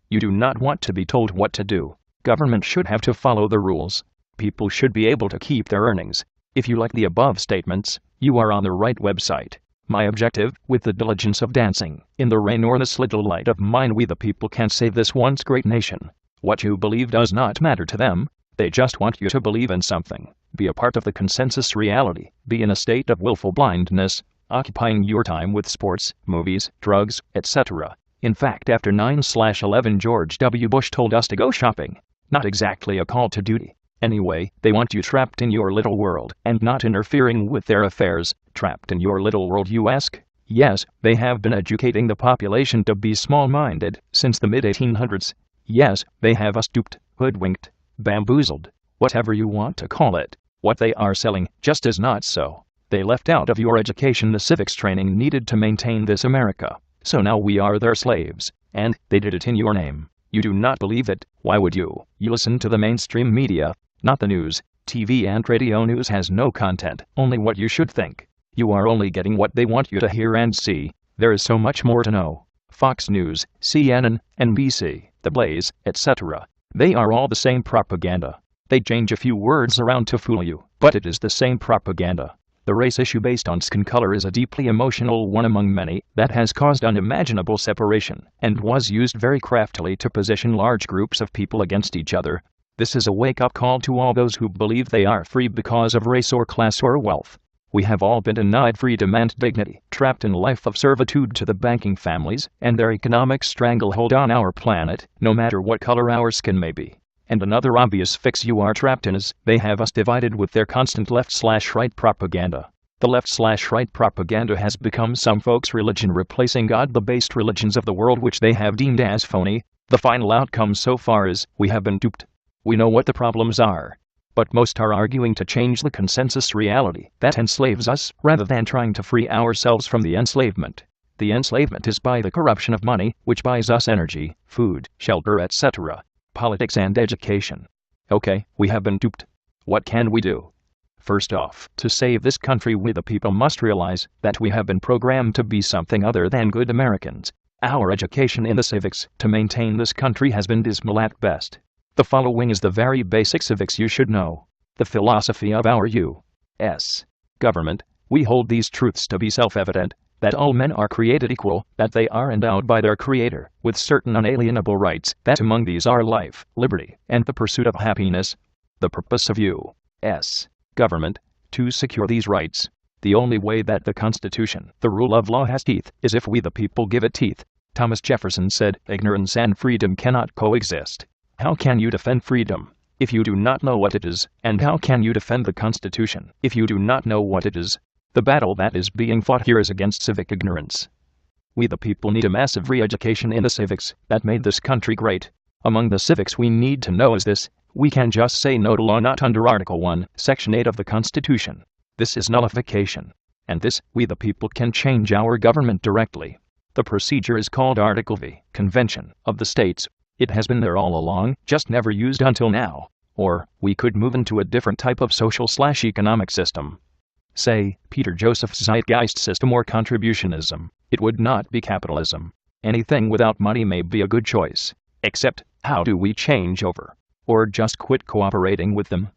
You do not want to be told what to do. Government should have to follow the rules. People should be able to keep their earnings. If you like the above statements, you are on the right website. My objective, with the diligence of dancing in the rain or this little light of mine, we the people can save this once great nation. What you believe does not matter to them. They just want you to believe in something. Be a part of the consensus reality. Be in a state of willful blindness, occupying your time with sports, movies, drugs, etc. In fact, after 9/11, George W. Bush told us to go shopping. Not exactly a call to duty. Anyway, they want you trapped in your little world and not interfering with their affairs. Trapped in your little world, you ask? Yes, they have been educating the population to be small-minded since the mid-1800s. Yes, they have us duped, hoodwinked, bamboozled, whatever you want to call it. What they are selling just is not so. They left out of your education the civics training needed to maintain this America. So now we are their slaves, and they did it in your name. You do not believe it. Why would you? You listen to the mainstream media, not the news. TV and radio news has no content, only what you should think. You are only getting what they want you to hear and see. There is so much more to know. Fox News, CNN, NBC, The Blaze, etc. They are all the same propaganda. They change a few words around to fool you, but it is the same propaganda. The race issue based on skin color is a deeply emotional one among many that has caused unimaginable separation and was used very craftily to position large groups of people against each other. This is a wake-up call to all those who believe they are free because of race or class or wealth. We have all been denied freedom and dignity, trapped in a life of servitude to the banking families and their economic stranglehold on our planet, no matter what color our skin may be. And another obvious fix you are trapped in is they have us divided with their constant left/right propaganda. The left/right propaganda has become some folks' religion, replacing God, the based religions of the world which they have deemed as phony. The final outcome so far is we have been duped. We know what the problems are, but most are arguing to change the consensus reality that enslaves us rather than trying to free ourselves from the enslavement. The enslavement is by the corruption of money, which buys us energy, food, shelter, etc. Politics and education. Okay, we have been duped. What can we do? First off, to save this country, we the people must realize that we have been programmed to be something other than good Americans. Our education in the civics to maintain this country has been dismal at best. The following is the very basic civics you should know. The philosophy of our U.S. government. We hold these truths to be self-evident, that all men are created equal, that they are endowed by their Creator with certain unalienable rights, that among these are life, liberty, and the pursuit of happiness. The purpose of U.S. government, to secure these rights. The only way that the Constitution, the rule of law, has teeth, is if we the people give it teeth. Thomas Jefferson said, ignorance and freedom cannot coexist. How can you defend freedom if you do not know what it is? And how can you defend the Constitution if you do not know what it is? The battle that is being fought here is against civic ignorance. We the people need a massive re-education in the civics that made this country great. Among the civics we need to know is this: we can just say no to law not under Article 1, Section 8 of the Constitution. This is nullification. And this, we the people can change our government directly. The procedure is called Article V, Convention of the States. It has been there all along, just never used until now. Or, we could move into a different type of social/economic system. Say, Peter Joseph's zeitgeist system or contributionism. It would not be capitalism. Anything without money may be a good choice. Except, how do we change over? Or just quit cooperating with them?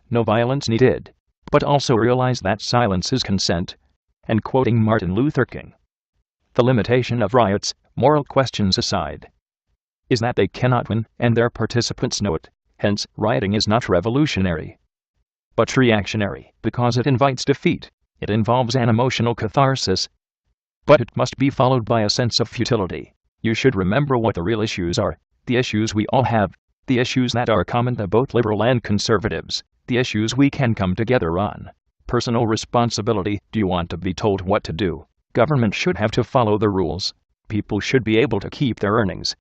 No violence needed. But also realize that silence is consent. And quoting Martin Luther King, the limitation of riots, moral questions aside, is that they cannot win, and their participants know it. Hence, rioting is not revolutionary, but reactionary, because it invites defeat. It involves an emotional catharsis, but it must be followed by a sense of futility. You should remember what the real issues are, the issues we all have, the issues that are common to both liberal and conservatives, the issues we can come together on. Personal responsibility. Do you want to be told what to do? Government should have to follow the rules. People should be able to keep their earnings.